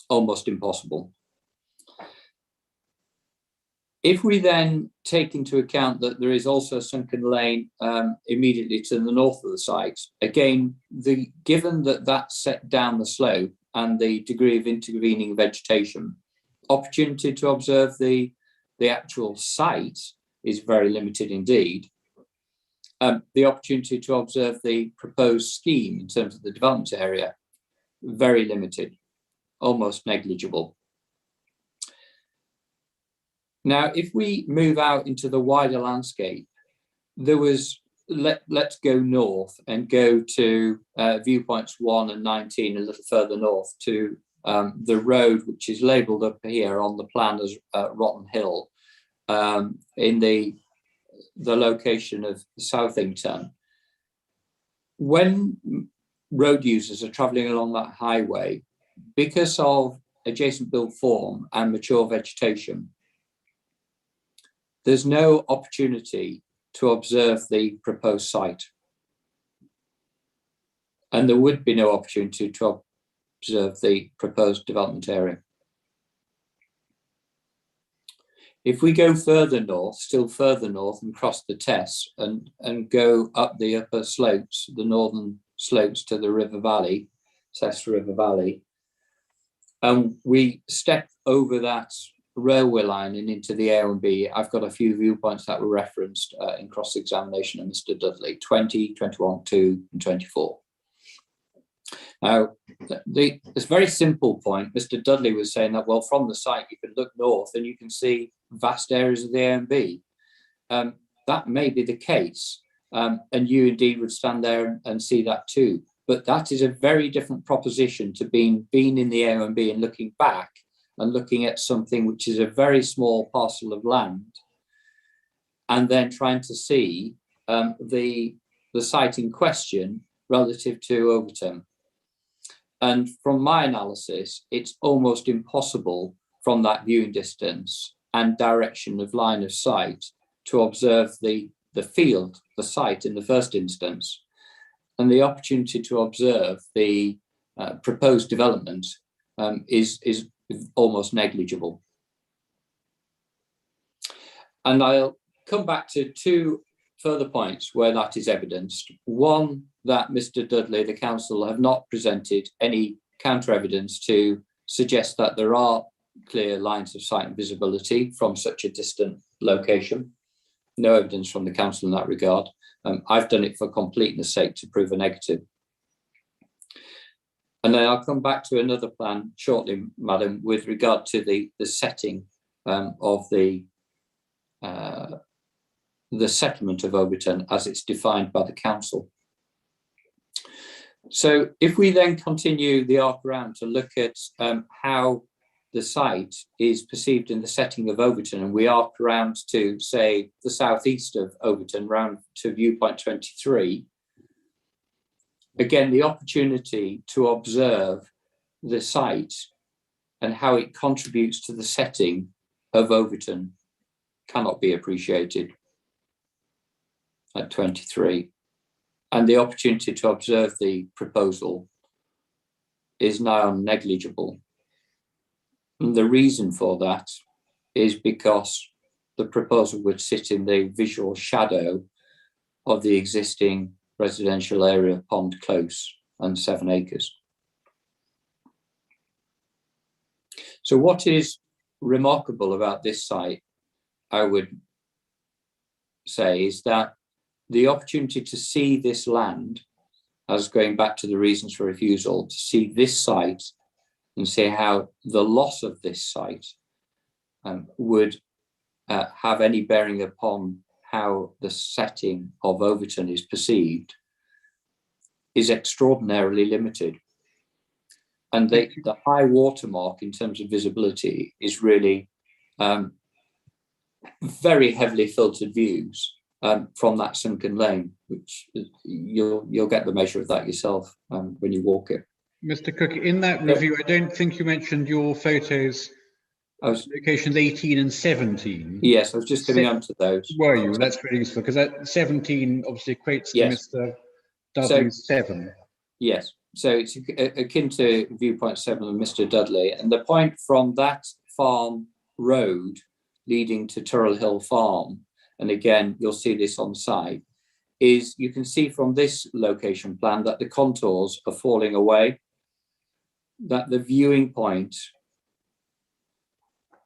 almost impossible. If we then take into account that there is also a sunken lane immediately to the north of the site, again, given that that's set down the slope and the degree of intervening vegetation, opportunity to observe the actual site is very limited indeed. The opportunity to observe the proposed scheme in terms of the development area, very limited, almost negligible. Now, if we move out into the wider landscape, there was, let's go north and go to viewpoints 1 and 19, a little further north to the road, which is labelled up here on the plan as Rotten Hill, in the location of Southington. When road users are travelling along that highway, because of adjacent build form and mature vegetation, there's no opportunity to observe the proposed site. And there would be no opportunity to observe the proposed development area. If we go further north, still further north, and cross the Tess and go up the upper slopes, the northern slopes to the River Valley, Tess River Valley, and we step over that railway line and into the A and B, I've got a few viewpoints that were referenced in cross-examination of Mr. Dudley, 20, 21, 2, and 24. Now, this very simple point, Mr. Dudley was saying that, well, from the site, you can look north and you can see vast areas of the A and B. That may be the case, and you indeed would stand there and see that too. But that is a very different proposition to being in the A and B and looking back and looking at something which is a very small parcel of land, and then trying to see the site in question relative to Overton. And from my analysis, it's almost impossible from that viewing distance and direction of line of sight to observe the field, the site in the first instance, and the opportunity to observe the proposed development is almost negligible. And I'll come back to two further points where that is evidenced. One, that Mr. Dudley, the council, have not presented any counter evidence to suggest that there are clear lines of sight and visibility from such a distant location. No evidence from the council in that regard. I've done it for completeness sake to prove a negative. And then I'll come back to another plan shortly, Madam, with regard to the setting of the settlement of Overton as it's defined by the council. So if we then continue the arc around to look at how the site is perceived in the setting of Overton, and we arc around to, say, the southeast of Overton, round to viewpoint 23, again, the opportunity to observe the site and how it contributes to the setting of Overton cannot be appreciated at 23. And the opportunity to observe the proposal is now negligible. And the reason for that is because the proposal would sit in the visual shadow of the existing residential area, Pond Close and 7 acres. So what is remarkable about this site, I would say, is that the opportunity to see this land, as going back to the reasons for refusal, to see this site and see how the loss of this site would have any bearing upon how the setting of Overton is perceived, is extraordinarily limited. And the high watermark in terms of visibility is really very heavily filtered views from that sunken lane, which you'll get the measure of that yourself when you walk it. Mr. Cook, in that review, I don't think you mentioned your photos, locations 18 and 17. Yes, I was just getting onto those. Were you? That's very useful, because that 17 obviously equates to Mr. Dudley's 7. Yes, so it's akin to viewpoint 7 of Mr. Dudley. And the point from that farm road leading to Turrell Hill Farm, and again, you'll see this on site, is you can see from this location plan that the contours are falling away, that the viewing point,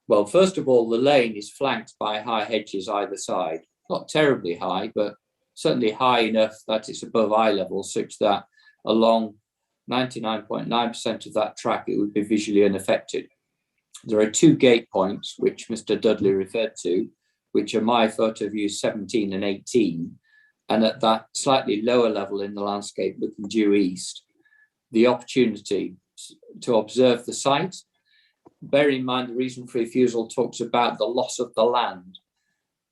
well, first of all, the lane is flanked by high hedges either side, not terribly high, but certainly high enough that it's above eye level, such that along 99.9% of that track, it would be visually unaffected. There are 2 gate points, which Mr. Dudley referred to, which are my photo views 17 and 18. And at that slightly lower level in the landscape looking due east, the opportunity to observe the site. Bear in mind, the reason for refusal talks about the loss of the land.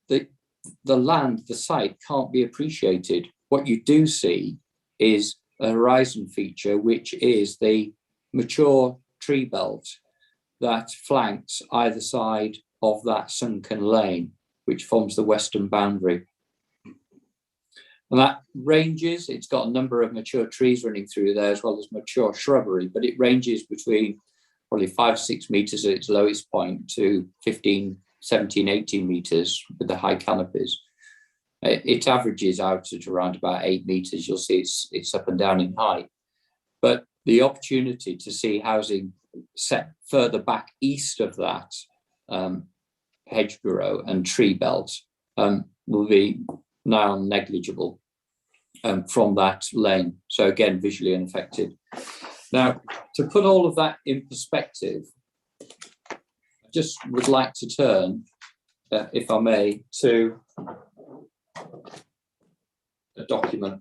The land, the site can't be appreciated. What you do see is a horizon feature, which is the mature tree belt that flanks either side of that sunken lane, which forms the western boundary. And that ranges, it's got a number of mature trees running through there as well as mature shrubbery, but it ranges between probably 5 or 6 meters at its lowest point to 15, 17, 18 meters with the high canopies. It averages out at around about 8 meters. You'll see it's up and down in height. But the opportunity to see housing set further back east of that hedgerow and tree belt will be now negligible from that lane. So again, visually unaffected. Now, to put all of that in perspective, I just would like to turn, if I may, to a document.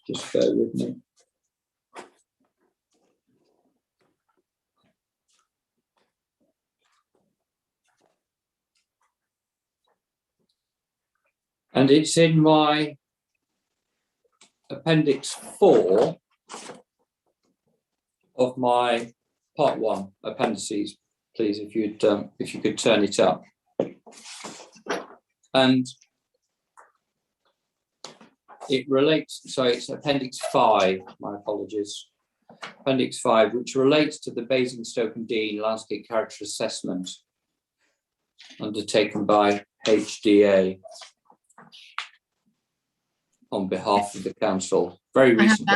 Just bear with me. And it's in my appendix 4 of my part 1 appendices, please, if you could turn it up. And it relates, so it's appendix 5, my apologies, appendix 5, which relates to the Basingstoke and Dean landscape character assessment undertaken by HDA on behalf of the council. Very recent,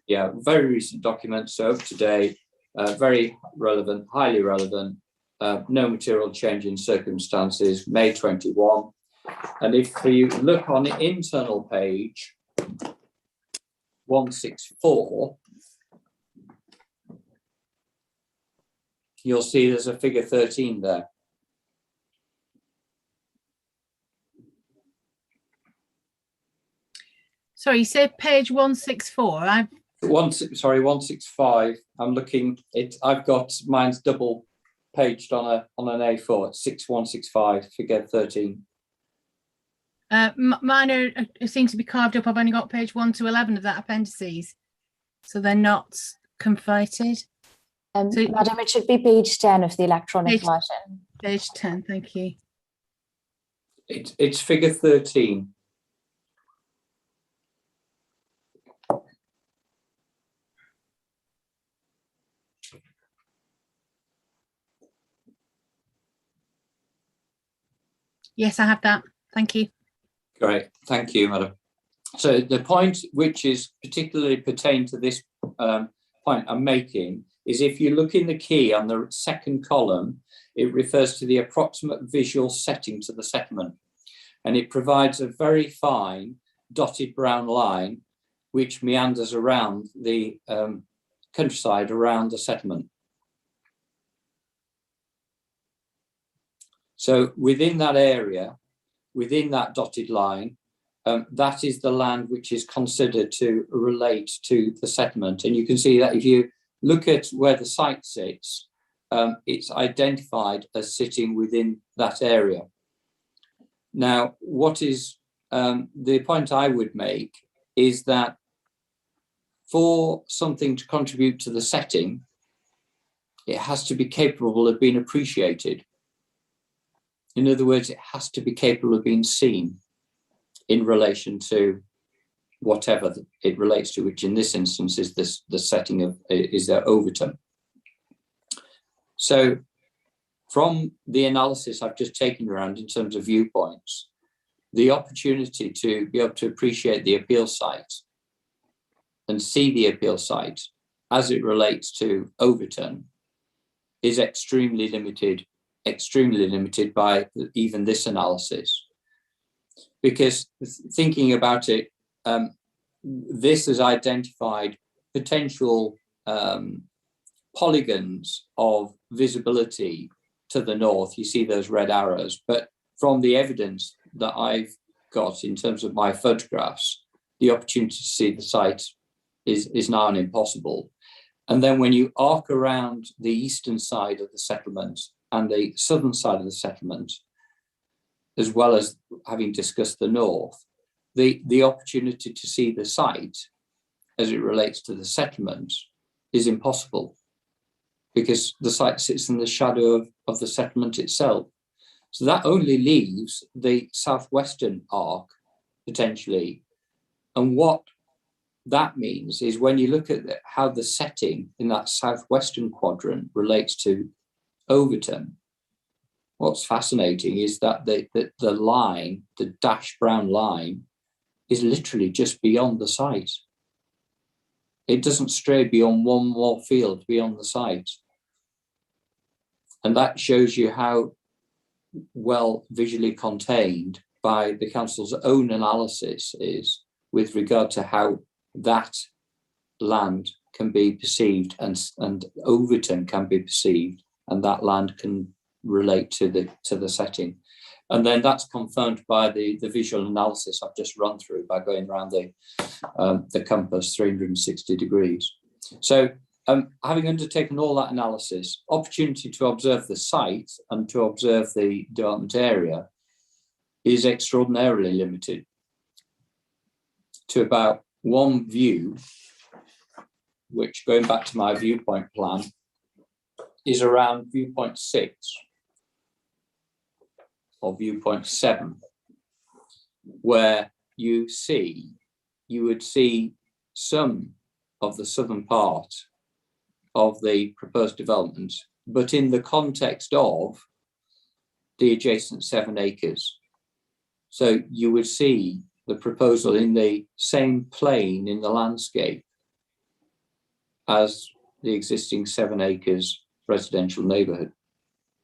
yeah, very recent document, so up to date, very relevant, highly relevant, no material change in circumstances, May 21. And if you look on the internal page 164, you'll see there's a figure 13 there. Sorry, you said page 164. 165. I'm looking. I've got mine's double paged on an A4. 6165, figure 13. Mine seem to be carved up. I've only got page 1 to 11 of that appendices, so they're not conflated. Madam, it should be page 10 of the electronic Page- version. Page 10, thank you. It's figure 13. Yes, I have that. Thank you. Great, thank you, madam. So the point which is particularly pertained to this point I'm making is if you look in the key on the second column, it refers to the approximate visual setting to the settlement. And it provides a very fine dotted brown line which meanders around the countryside around the settlement. So within that area, within that dotted line, that is the land which is considered to relate to the settlement. And you can see that if you look at where the site sits, it's identified as sitting within that area. Now, what is the point I would make is that for something to contribute to the setting, it has to be capable of being appreciated. In other words, it has to be capable of being seen in relation to whatever it relates to, which in this instance is the setting of Overton. So from the analysis I've just taken around in terms of viewpoints, the opportunity to be able to appreciate the appeal site and see the appeal site as it relates to Overton is extremely limited by even this analysis. Because thinking about it, this has identified potential polygons of visibility to the north. You see those red arrows, but from the evidence that I've got in terms of my photographs, the opportunity to see the site is now an impossible. And then when you arc around the eastern side of the settlement and the southern side of the settlement, as well as having discussed the north, the opportunity to see the site as it relates to the settlement is impossible, because the site sits in the shadow of the settlement itself. So that only leaves the southwestern arc potentially. And what that means is when you look at how the setting in that southwestern quadrant relates to Overton, what's fascinating is that the line, the dashed brown line, is literally just beyond the site. It doesn't stray beyond one more field beyond the site. And that shows you how well visually contained by the council's own analysis is with regard to how that land can be perceived and Overton can be perceived, and that land can relate to the setting. And then that's confirmed by the visual analysis I've just run through by going around the compass 360 degrees. So having undertaken all that analysis, opportunity to observe the site and to observe the development area is extraordinarily limited to about one view, which, going back to my viewpoint plan, is around viewpoint 6 or viewpoint 7, where you would see some of the southern part of the proposed development, but in the context of the adjacent 7 acres. So you would see the proposal in the same plane in the landscape as the existing 7 acres residential neighbourhood.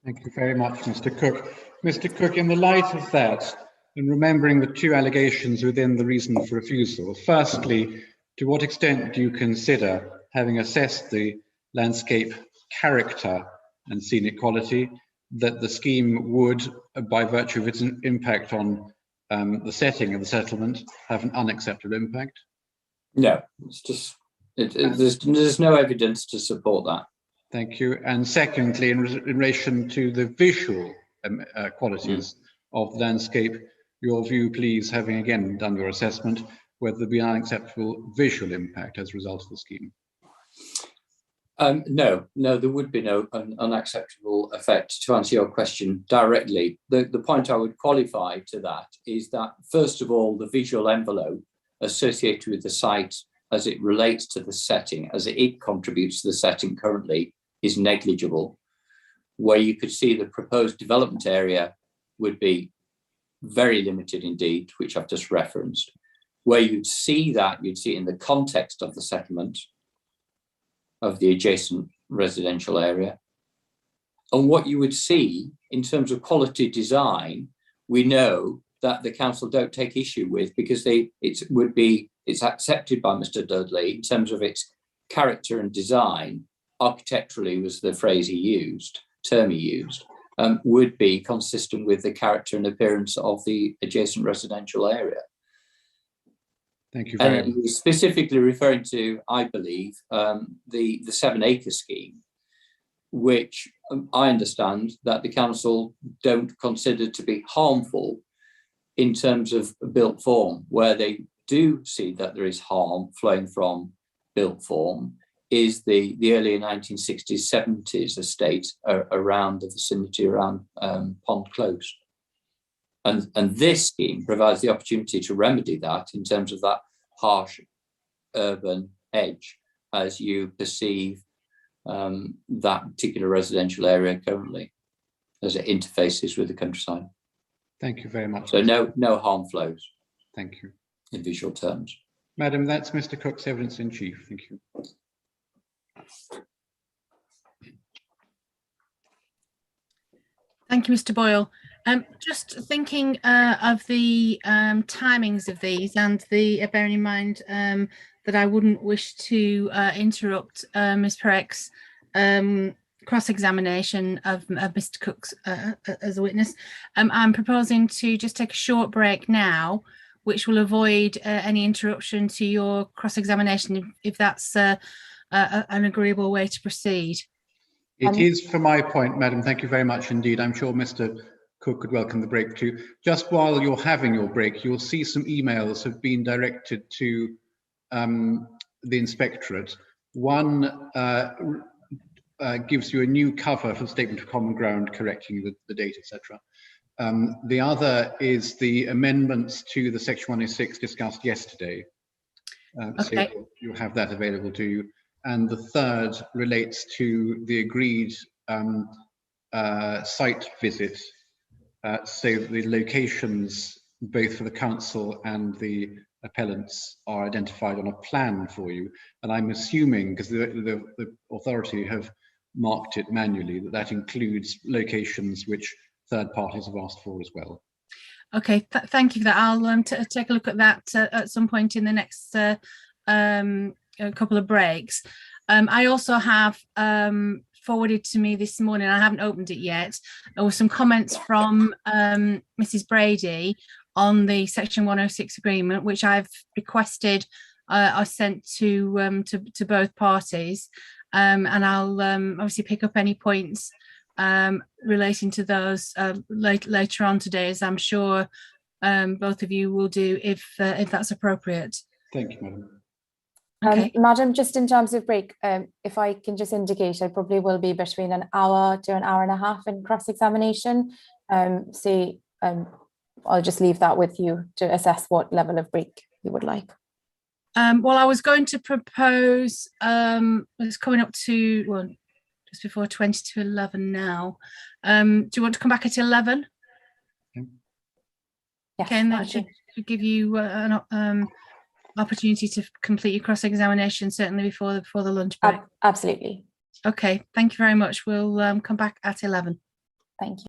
Thank you very much, Mr. Cook. Mr. Cook, in the light of that, and remembering the 2 allegations within the reason for refusal, firstly, to what extent do you consider, having assessed the landscape character and scenic quality, that the scheme would, by virtue of its impact on the setting of the settlement, have an unacceptable impact? No, it's just, there's no evidence to support that. Thank you. And secondly, in relation to the visual qualities of the landscape, your view, please, having again done your assessment, whether there be an unacceptable visual impact as a result of the scheme. No, there would be no unacceptable effect. To answer your question directly, the point I would qualify to that is that, first of all, the visual envelope associated with the site as it relates to the setting, as it contributes to the setting currently, is negligible. Where you could see the proposed development area would be very limited indeed, which I've just referenced. Where you'd see that, you'd see it in the context of the settlement of the adjacent residential area. And what you would see in terms of quality design, we know that the council don't take issue with, because it's accepted by Mr. Dudley in terms of its character and design. Architecturally was the phrase he used, term he used, would be consistent with the character and appearance of the adjacent residential area. Thank you very much. Specifically referring to, I believe, the 7 acre scheme, which I understand that the council don't consider to be harmful in terms of built form. Where they do see that there is harm flowing from built form is the early 1960s, 70s estate around the vicinity around Pond Close. And this scheme provides the opportunity to remedy that in terms of that harsh urban edge as you perceive that particular residential area currently as it interfaces with the countryside. Thank you very much. So no harm flows. Thank you. In visual terms. Madam, that's Mr. Cook's evidence in chief. Thank you. Thank you, Mr. Boyle. Just thinking of the timings of these, and bearing in mind that I wouldn't wish to interrupt Ms. Perek's cross-examination of Mr. Cook's as a witness, I'm proposing to just take a short break now, which will avoid any interruption to your cross-examination, if that's an agreeable way to proceed. It is, for my point, Madam. Thank you very much indeed. I'm sure Mr. Cook could welcome the break too. Just while you're having your break, you'll see some emails have been directed to the inspectorate. One gives you a new cover for the Statement of Common Ground, correcting the date, etc. The other is the amendments to the Section 106 discussed yesterday. Okay. So you'll have that available to you. And the third relates to the agreed site visit. So the locations, both for the council and the appellants, are identified on a plan for you. And I'm assuming, because the authority have marked it manually, that includes locations which third parties have asked for as well. Okay, thank you for that. I'll take a look at that at some point in the next couple of breaks. I also have forwarded to me this morning, I haven't opened it yet, there were some comments from Mrs. Brady on the Section 106 agreement, which I've requested are sent to both parties, and I'll obviously pick up any points relating to those later on today, as I'm sure both of you will do if that's appropriate. Thank you, Madam. Okay. Madam, just in terms of break, if I can just indicate, I probably will be between an hour to an hour and a half in cross-examination. I'll just leave that with you to assess what level of break you would like. Well, I was going to propose, it's coming up to, well, just before 20 to 11 now. Do you want to come back at 11? Yes, okay, and that should give you an opportunity to complete your cross-examination, certainly before the lunch break. Absolutely. Okay, thank you very much. We'll come back at 11. Thank you.